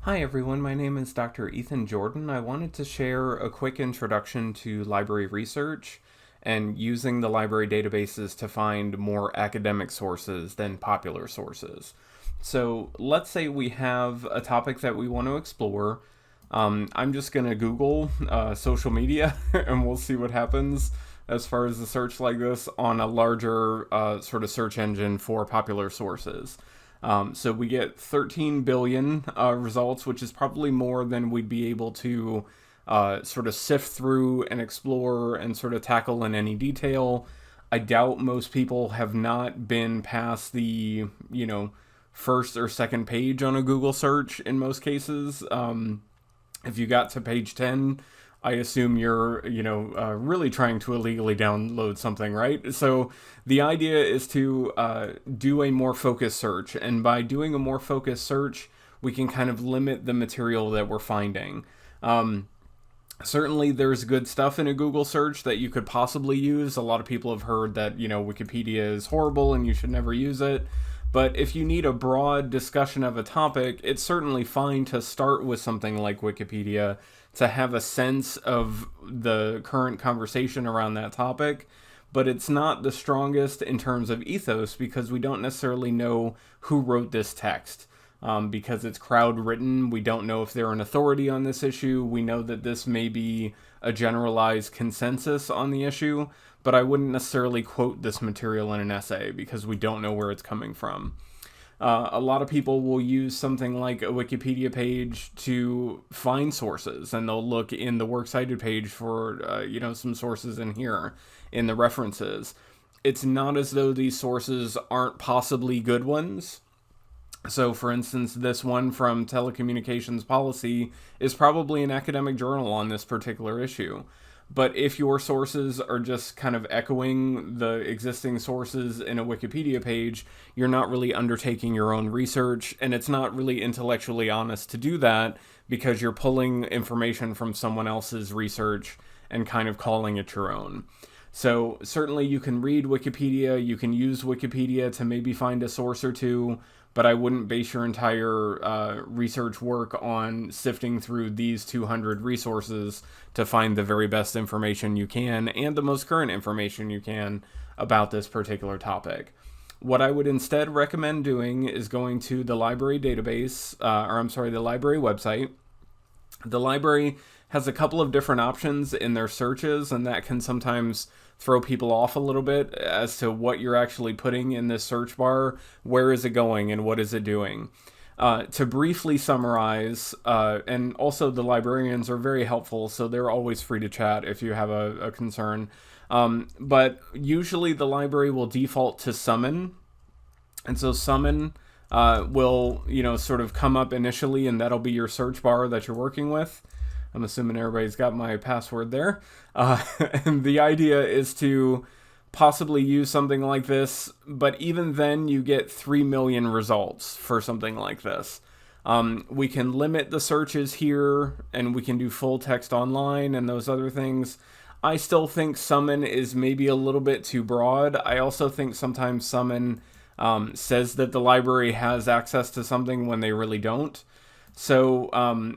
Hi everyone, my name is Dr. Ethan Jordan. I wanted to share a quick introduction to library research and using the library databases to find more academic sources than popular sources. So let's say we have a topic that we want to explore. I'm just going to Google social media and we'll see what happens as far as a search like this on a larger sort of search engine for popular sources. So we get 13 billion results, which is probably more than we'd be able to sort of sift through and explore and sort of tackle in any detail. I doubt most people have not been past the, first or second page on a Google search in most cases. If you got to page 10, I assume you're, really trying to illegally download something, right? So the idea is to do a more focused search. And by doing a more focused search, we can kind of limit the material that we're finding. Certainly, there's good stuff in a Google search that you could possibly use. A lot of people have heard that, Wikipedia is horrible and you should never use it. But if you need a broad discussion of a topic, it's certainly fine to start with something like Wikipedia to have a sense of the current conversation around that topic. But it's not the strongest in terms of ethos because we don't necessarily know who wrote this text. Because it's crowd written, we don't know if they're an authority on this issue. We know that this may be a generalized consensus on the issue, but I wouldn't necessarily quote this material in an essay because we don't know where it's coming from. A lot of people will use something like a Wikipedia page to find sources, and they'll look in the works cited page for, some sources in here in the references. It's not as though these sources aren't possibly good ones. So, for instance, this one from Telecommunications Policy is probably an academic journal on this particular issue. But if your sources are just kind of echoing the existing sources in a Wikipedia page, you're not really undertaking your own research, and it's not really intellectually honest to do that because you're pulling information from someone else's research and kind of calling it your own. So certainly you can read Wikipedia, you can use Wikipedia to maybe find a source or two, but I wouldn't base your entire research work on sifting through these 200 resources to find the very best information you can and the most current information you can about this particular topic. What I would instead recommend doing is going to the library database, the library website. The library has a couple of different options in their searches, and that can sometimes throw people off a little bit as to what you're actually putting in this search bar, where is it going, and what is it doing. To briefly summarize, and also the librarians are very helpful, so they're always free to chat if you have a concern. But usually the library will default to summon, and so summon will, sort of come up initially, and that'll be your search bar that you're working with. I'm assuming everybody's got my password there. And the idea is to possibly use something like this, but even then you get 3 million results for something like this. We can limit the searches here, and we can do full text online and those other things. I still think summon is maybe a little bit too broad. I also think sometimes summon says that the library has access to something when they really don't. So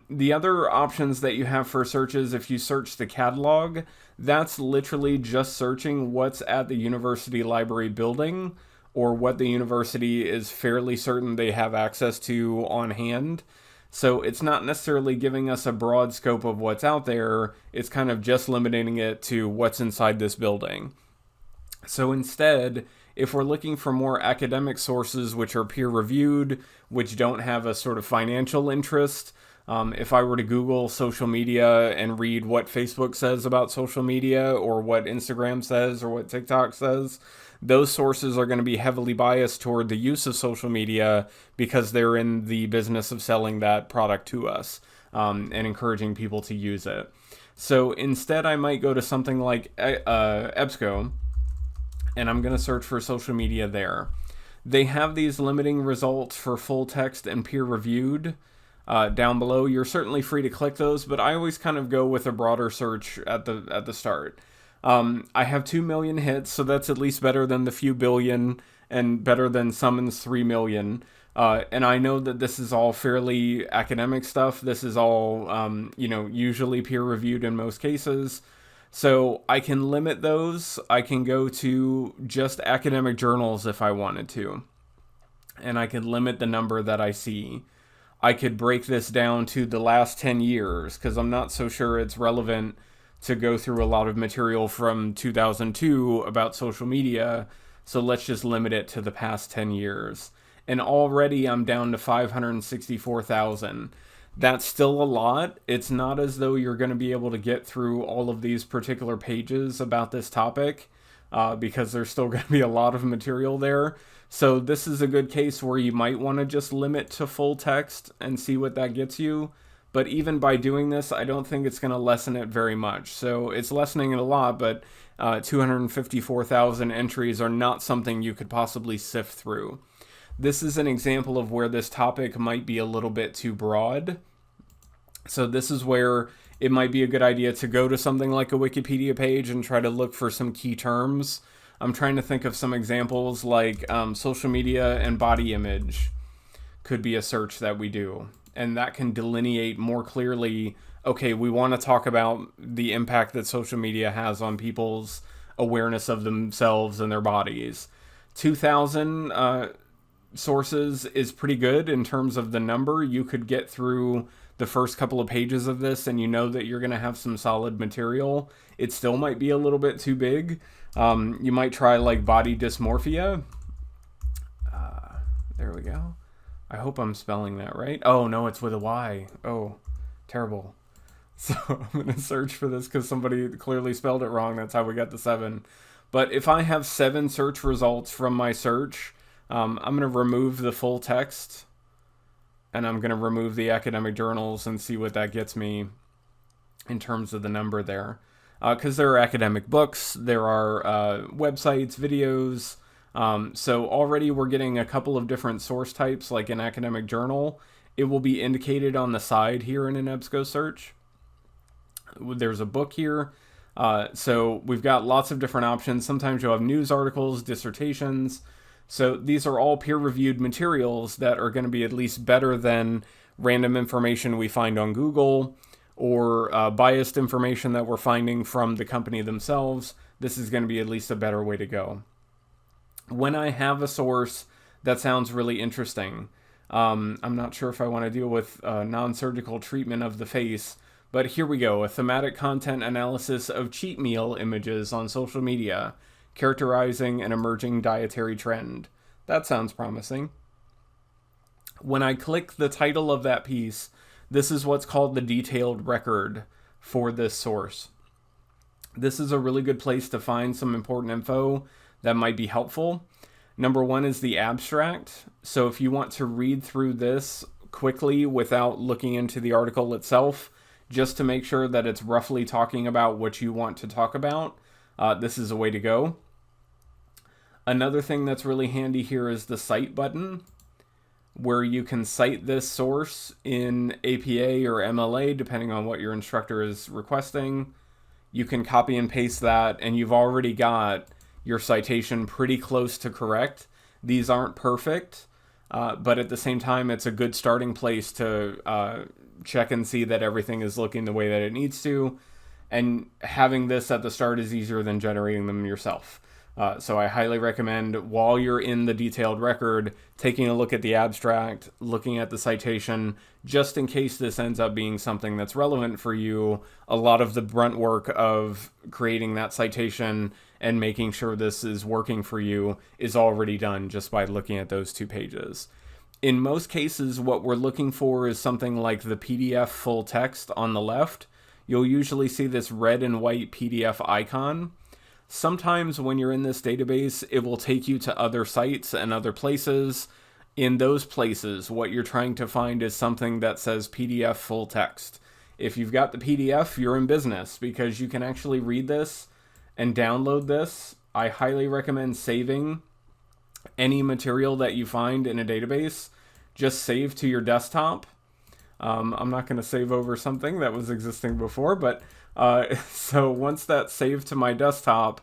the other options that you have for searches, if you search the catalog, that's literally just searching what's at the university library building or what the university is fairly certain they have access to on hand. So it's not necessarily giving us a broad scope of what's out there. It's kind of just limiting it to what's inside this building. So instead, if we're looking for more academic sources which are peer-reviewed, which don't have a sort of financial interest, if I were to Google social media and read what Facebook says about social media or what Instagram says or what TikTok says, those sources are going to be heavily biased toward the use of social media because they're in the business of selling that product to us and encouraging people to use it. So instead, I might go to something like EBSCO, and I'm going to search for social media there. They have these limiting results for full text and peer-reviewed down below. You're certainly free to click those, but I always kind of go with a broader search at the start. I have 2 million hits, so that's at least better than the few billion and better than Summons 3 million. And I know that this is all fairly academic stuff. This is all, usually peer reviewed in most cases. So I can limit those. I can go to just academic journals if I wanted to. And I could limit the number that I see. I could break this down to the last 10 years because I'm not so sure it's relevant to go through a lot of material from 2002 about social media. So let's just limit it to the past 10 years. And already I'm down to 564,000. That's still a lot. It's not as though you're going to be able to get through all of these particular pages about this topic because there's still going to be a lot of material there. So this is a good case where you might want to just limit to full text and see what that gets you. But even by doing this, I don't think it's going to lessen it very much. So it's lessening it a lot, but 254,000 entries are not something you could possibly sift through. This is an example of where this topic might be a little bit too broad. So this is where it might be a good idea to go to something like a Wikipedia page and try to look for some key terms. I'm trying to think of some examples like social media and body image could be a search that we do. And that can delineate more clearly, okay, we want to talk about the impact that social media has on people's awareness of themselves and their bodies. 2,000 sources is pretty good in terms of the number. You could get through the first couple of pages of this and you know that you're going to have some solid material. It still might be a little bit too big. You might try like body dysmorphia. There we go. I hope I'm spelling that right. Oh, no, it's with a Y. Oh, terrible. So I'm going to search for this because somebody clearly spelled it wrong. That's how we got the 7. But if I have 7 search results from my search, I'm going to remove the full text. And I'm going to remove the academic journals and see what that gets me in terms of the number there. Because there are academic books, there are websites, videos. So already we're getting a couple of different source types, like an academic journal. It will be indicated on the side here in an EBSCO search. There's a book here. So we've got lots of different options. Sometimes you'll have news articles, dissertations. So these are all peer-reviewed materials that are going to be at least better than random information we find on Google or biased information that we're finding from the company themselves. This is going to be at least a better way to go. When I have a source that sounds really interesting, I'm not sure if I want to deal with non-surgical treatment of the face, but here we go. A thematic content analysis of cheat meal images on social media, characterizing an emerging dietary trend. That sounds promising. When I click the title of that piece, this is what's called the detailed record for this source. This is a really good place to find some important info that might be helpful. Number 1 is the abstract. So if you want to read through this quickly without looking into the article itself, just to make sure that it's roughly talking about what you want to talk about, this is a way to go. Another thing that's really handy here is the cite button, where you can cite this source in APA or MLA, depending on what your instructor is requesting. You can copy and paste that, and you've already got your citation pretty close to correct. These aren't perfect, but at the same time, it's a good starting place to check and see that everything is looking the way that it needs to. And having this at the start is easier than generating them yourself. So I highly recommend, while you're in the detailed record, taking a look at the abstract, looking at the citation, just in case this ends up being something that's relevant for you. A lot of the brunt work of creating that citation and making sure this is working for you is already done just by looking at those 2 pages. In most cases, what we're looking for is something like the PDF full text on the left. You'll usually see this red and white PDF icon. Sometimes when you're in this database, it will take you to other sites and other places. In those places, what you're trying to find is something that says PDF full text. If you've got the PDF, you're in business because you can actually read this and download this. I highly recommend saving any material that you find in a database. Just save to your desktop. I'm not going to save over something that was existing before, but so once that's saved to my desktop,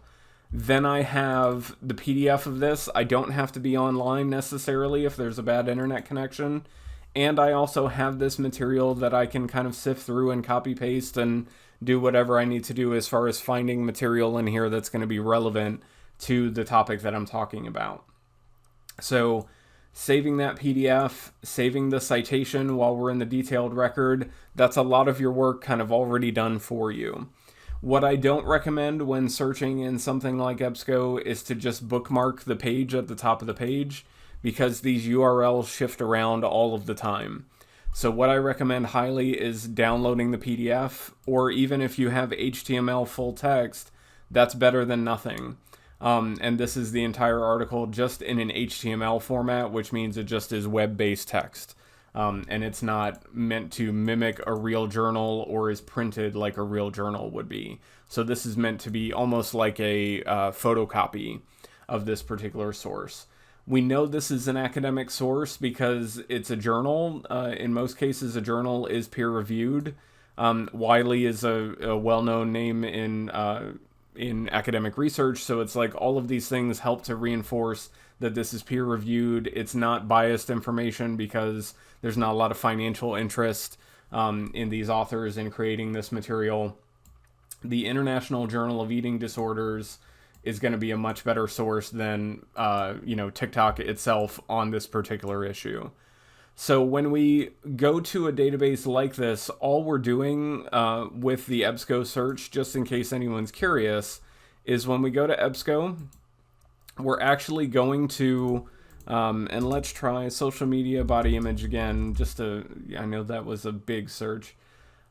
Then I have the PDF of this. I don't have to be online necessarily if there's a bad internet connection. And I also have this material that I can kind of sift through and copy paste and do whatever I need to do as far as finding material in here that's going to be relevant to the topic that I'm talking about. So saving that PDF, saving the citation while we're in the detailed record, that's a lot of your work kind of already done for you. What I don't recommend when searching in something like EBSCO is to just bookmark the page at the top of the page, because these URLs shift around all of the time. So what I recommend highly is downloading the PDF, or even if you have HTML full text, that's better than nothing. And this is the entire article just in an HTML format, which means it just is web-based text. And it's not meant to mimic a real journal or is printed like a real journal would be. So this is meant to be almost like a photocopy of this particular source. We know this is an academic source because it's a journal. In most cases, a journal is peer-reviewed. Wiley is a well-known name in academic research, so it's like all of these things help to reinforce that this is peer-reviewed. It's not biased information because there's not a lot of financial interest in these authors in creating this material. The International Journal of Eating Disorders is going to be a much better source than TikTok itself on this particular issue. So when we go to a database like this, all we're doing with the EBSCO search, just in case anyone's curious, is when we go to EBSCO, we're actually going to, and let's try social media body image again, I know that was a big search.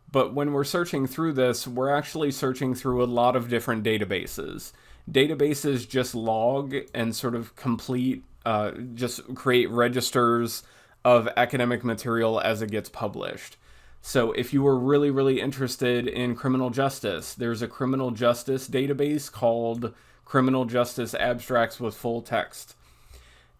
But when we're searching through this, we're actually searching through a lot of different databases. Databases just log and sort of just create registers of academic material as it gets published. So if you were really, really interested in criminal justice, there's a criminal justice database called Criminal Justice Abstracts with Full Text.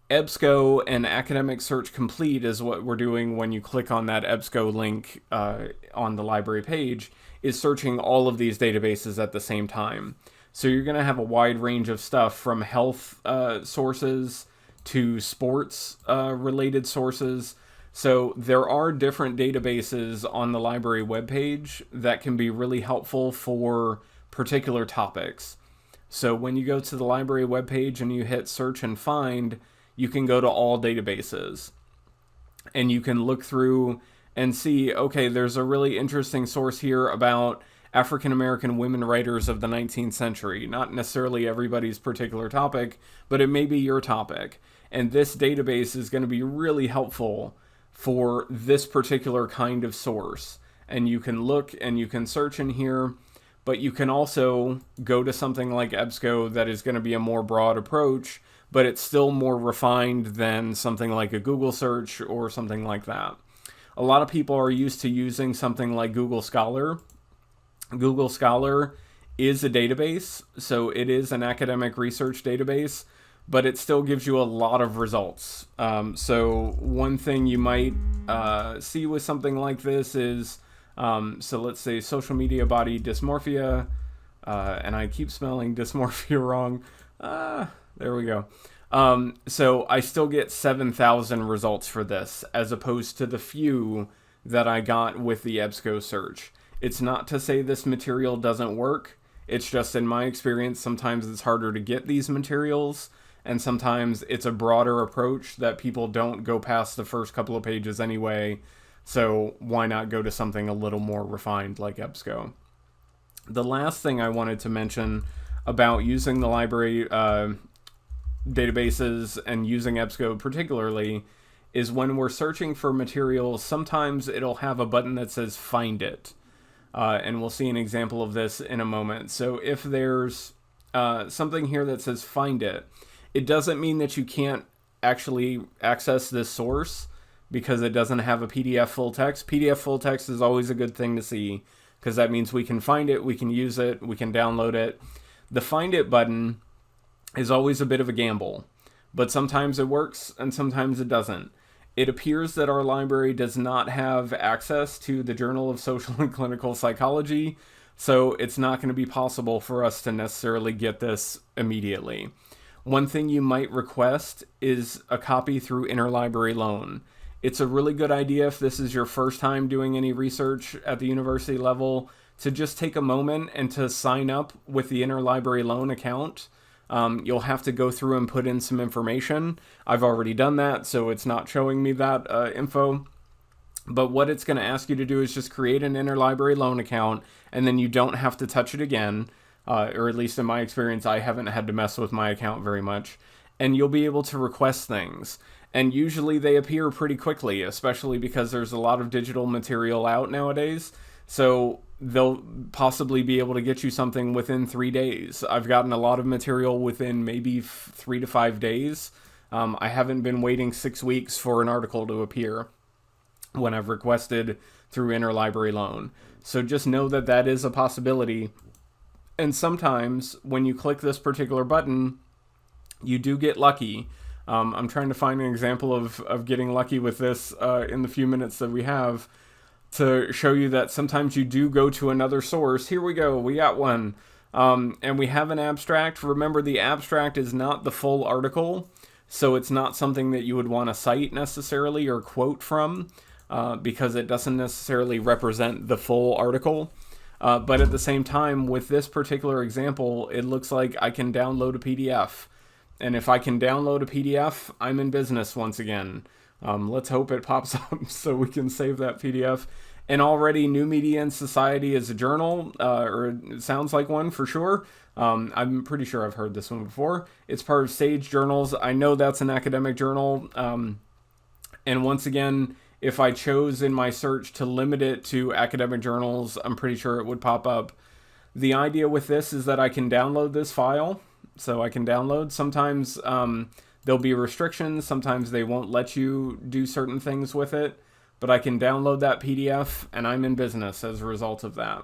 EBSCO and Academic Search Complete is what we're doing when you click on that EBSCO link on the library page, is searching all of these databases at the same time. So you're going to have a wide range of stuff from health sources to sports related sources. So there are different databases on the library webpage that can be really helpful for particular topics. So when you go to the library webpage and you hit search and find, you can go to all databases. And you can look through and see, okay, there's a really interesting source here about African American women writers of the 19th century. Not necessarily everybody's particular topic, but it may be your topic. And this database is going to be really helpful for this particular kind of source. And you can look and you can search in here, but you can also go to something like EBSCO that is going to be a more broad approach, but it's still more refined than something like a Google search or something like that. A lot of people are used to using something like Google Scholar. Google Scholar is a database, so it is an academic research database, but it still gives you a lot of results. So one thing you might see with something like this is, so let's say social media body dysmorphia, and I keep spelling dysmorphia wrong. There we go. So I still get 7,000 results for this, as opposed to the few that I got with the EBSCO search. It's not to say this material doesn't work. It's just, in my experience, sometimes it's harder to get these materials, and sometimes it's a broader approach that people don't go past the first couple of pages anyway, so why not go to something a little more refined like EBSCO? The last thing I wanted to mention about using the library databases and using EBSCO particularly is when we're searching for materials, sometimes it'll have a button that says Find It. And we'll see an example of this in a moment. So if there's something here that says Find It, it doesn't mean that you can't actually access this source because it doesn't have a PDF full text. PDF full text is always a good thing to see because that means we can find it, we can use it, we can download it. The Find It button is always a bit of a gamble, but sometimes it works and sometimes it doesn't. It appears that our library does not have access to the Journal of Social and Clinical Psychology, So it's not going to be possible for us to necessarily get this immediately. One thing you might request is a copy through interlibrary loan. It's a really good idea if this is your first time doing any research at the university level to just take a moment and to sign up with the interlibrary loan account. You'll have to go through and put in some information. I've already done that, so it's not showing me that info. But what it's going to ask you to do is just create an interlibrary loan account, and then you don't have to touch it again. Or at least in my experience, I haven't had to mess with my account very much. And you'll be able to request things. And usually they appear pretty quickly, especially because there's a lot of digital material out nowadays. So they'll possibly be able to get you something within 3 days. I've gotten a lot of material within maybe 3 to 5 days. I haven't been waiting 6 weeks for an article to appear when I've requested through interlibrary loan. So just know that that is a possibility. And sometimes when you click this particular button, you do get lucky. I'm trying to find an example of getting lucky with this in the few minutes that we have to show you that sometimes you do go to another source. Here we go. We got one. And we have an abstract. Remember, the abstract is not the full article, so it's not something that you would want to cite necessarily or quote from because it doesn't necessarily represent the full article. But at the same time, with this particular example, it looks like I can download a PDF. And if I can download a PDF, I'm in business once again. Let's hope it pops up so we can save that PDF. And already New Media and Society is a journal, or it sounds like one for sure. I'm pretty sure I've heard this one before. It's part of Sage Journals. I know that's an academic journal. And once again, if I chose in my search to limit it to academic journals, I'm pretty sure it would pop up. The idea with this is that I can download this file. So I can download. Sometimes there'll be restrictions. Sometimes they won't let you do certain things with it. But I can download that PDF, and I'm in business as a result of that.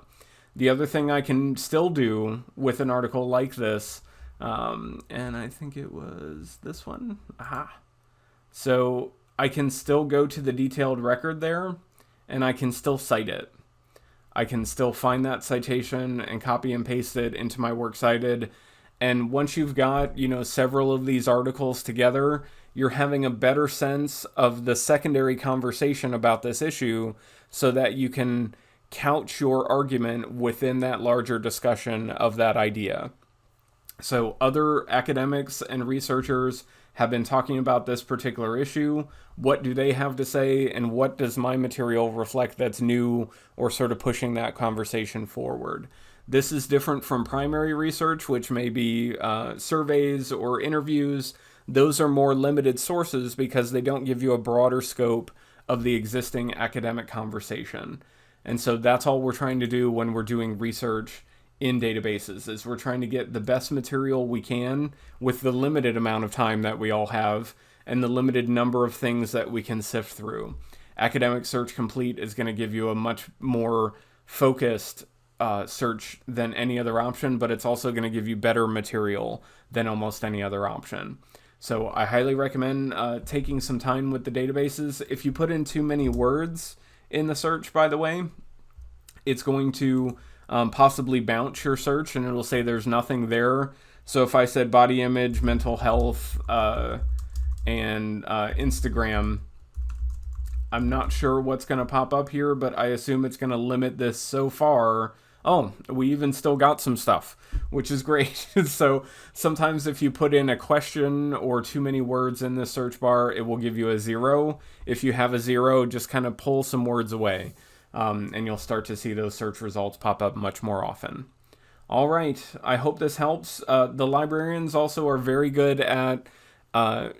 The other thing I can still do with an article like this, and I think it was this one. Aha. So I can still go to the detailed record there, and I can still cite it. I can still find that citation and copy and paste it into my Works Cited. And once you've got, several of these articles together, you're having a better sense of the secondary conversation about this issue so that you can couch your argument within that larger discussion of that idea. So other academics and researchers have been talking about this particular issue. What do they have to say, and what does my material reflect that's new or sort of pushing that conversation forward? This is different from primary research, which may be surveys or interviews. Those are more limited sources because they don't give you a broader scope of the existing academic conversation. And so that's all we're trying to do when we're doing research in databases, is we're trying to get the best material we can with the limited amount of time that we all have and the limited number of things that we can sift through. Academic Search Complete is going to give you a much more focused search than any other option, but it's also going to give you better material than almost any other option. So I highly recommend taking some time with the databases. If you put in too many words in the search, by the way, it's going to possibly bounce your search and it'll say there's nothing there. So if I said body image, mental health, and Instagram, I'm not sure what's going to pop up here, but I assume it's going to limit this so far. Oh, we even still got some stuff, which is great. So sometimes if you put in a question or too many words in the search bar, it will give you a 0. If you have a 0, just kind of pull some words away, and you'll start to see those search results pop up much more often. All right, I hope this helps. The librarians also are very good at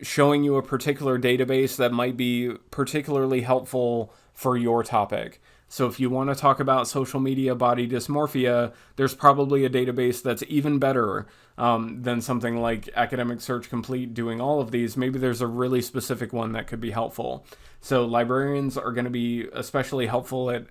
showing you a particular database that might be particularly helpful for your topic. So if you want to talk about social media body dysmorphia, there's probably a database that's even better than something like Academic Search Complete doing all of these. Maybe there's a really specific one that could be helpful. So librarians are going to be especially helpful at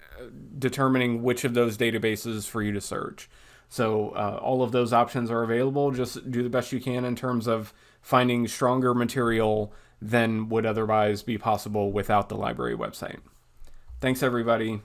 determining which of those databases for you to search. So all of those options are available. Just do the best you can in terms of finding stronger material than would otherwise be possible without the library website. Thanks, everybody.